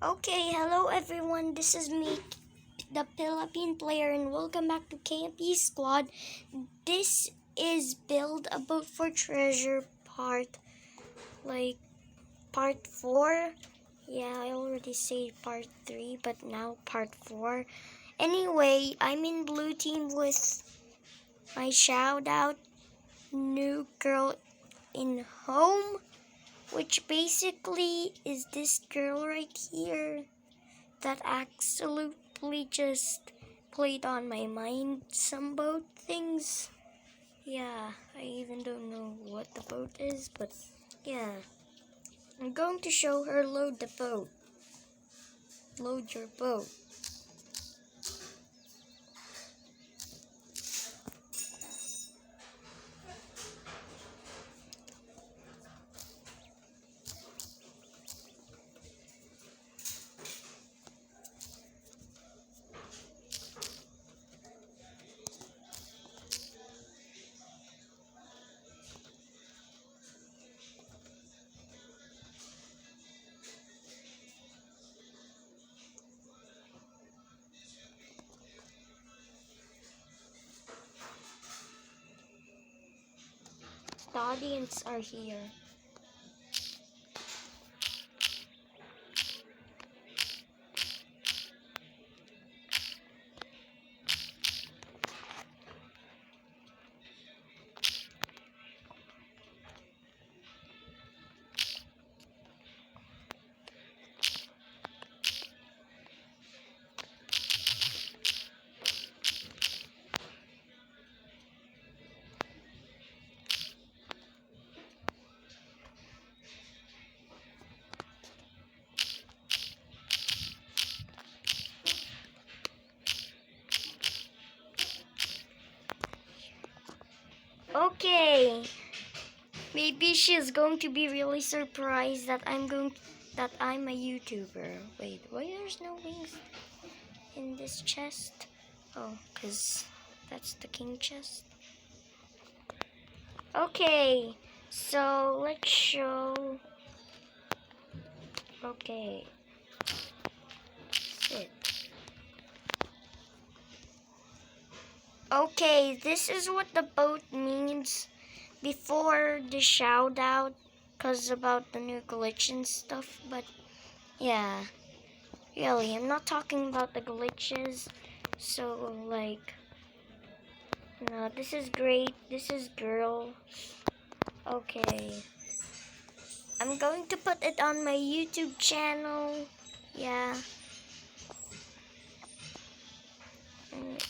Okay, hello everyone. This is me, the Philippine player, and welcome back to KMP Squad. This is Build a Boat for Treasure part 4. Yeah, I already said part 3, but now part 4. Anyway, I'm in blue team with my shout out new girl in home, which basically is this girl right here that absolutely just played on my mind some boat things. Yeah, I even don't know what the boat is, but yeah. I'm going to show her load the boat. Load your boat. The audience are here. Okay. Maybe she's going to be really surprised that I'm a YouTuber. Wait, why there's no wings in this chest? Oh, cause that's the king chest. Okay, so let's show. Okay, sit. Okay, this is what the boat means before the shout out, cause about the new glitch and stuff. But yeah, really, I'm not talking about the glitches. So like, no, this is great. This is girl. Okay. I'm going to put it on my YouTube channel. Yeah. And,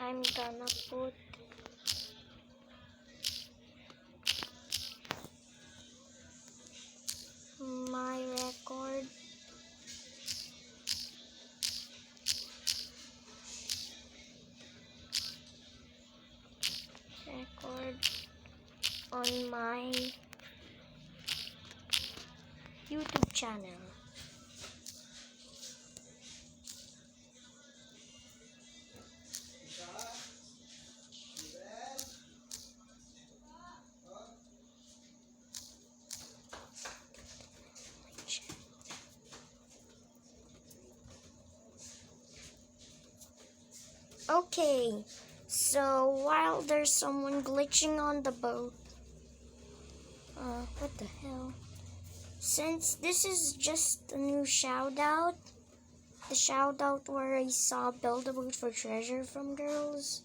I'm gonna put my record on my YouTube channel. Okay, so while there's someone glitching on the boat, what the hell? Since this is just a new shout out, the shout out where I saw Build a Boat for Treasure from girls.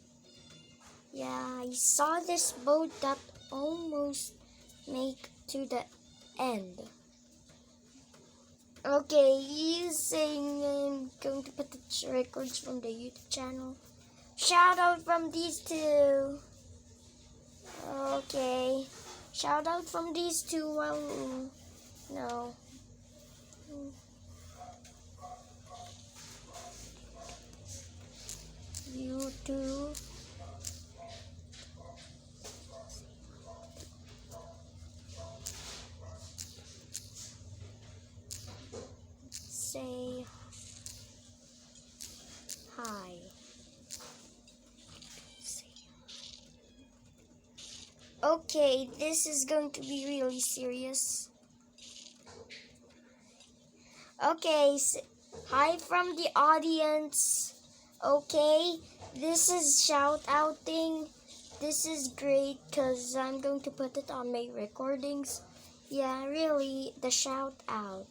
Yeah, I saw this boat that almost make to the end. Okay, he's saying I'm going to put the records from the YouTube channel. Shout out from these two. Okay. Shout out from these two. Well, no. YouTube. say hi. Okay, this is going to be really serious. Okay, hi from the audience. Okay, this is shout outing. This is great because I'm going to put it on my recordings. Yeah, really, the shout out.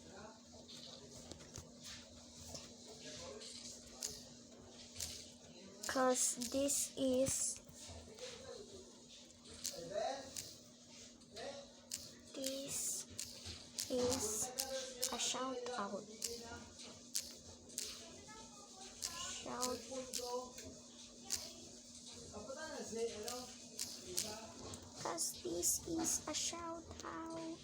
Because this is a shout out. Shout. Because this is a shout out.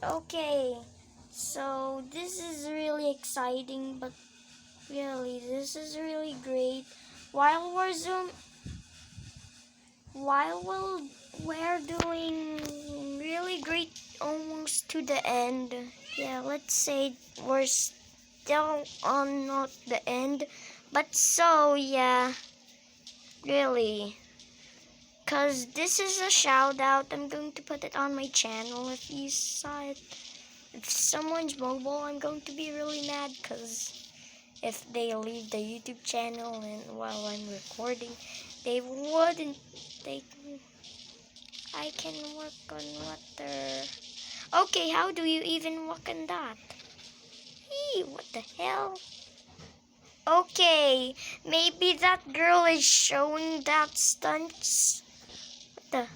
Okay, so this is really exciting, but really, this is really great. While we're doing really great almost to the end. Yeah, let's say we're still on not the end, but so yeah, really. Cause this is a shout out. I'm going to put it on my channel. If you saw it, if someone's mobile, I'm going to be really mad. Cause if they leave the YouTube channel and while I'm recording, they wouldn't. I can work on water. Okay, how do you even work on that? Hey, what the hell? Okay, maybe that girl is showing that stunts. What the?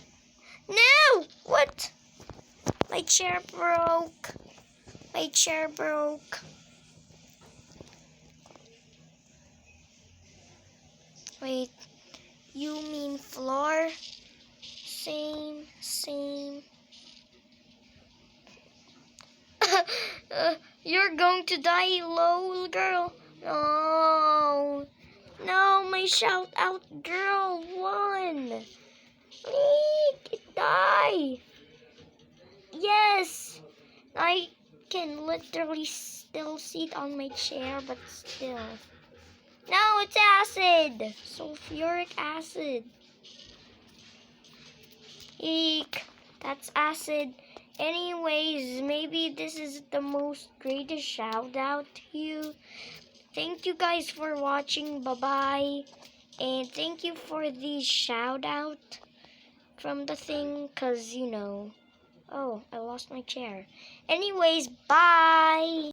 No! What? My chair broke. My chair broke. Wait, you mean floor? Same. You're going to die, lol, girl. No. No, my shout out girl won. It die. Yes. I can literally still sit on my chair, but still. No, it's acid. Sulfuric acid. Eek. That's acid. Anyways, maybe this is the most greatest shout out to you. Thank you guys for watching. Bye-bye. And thank you for the shout out from the thing, cause you know. Oh, I lost my chair. Anyways, bye.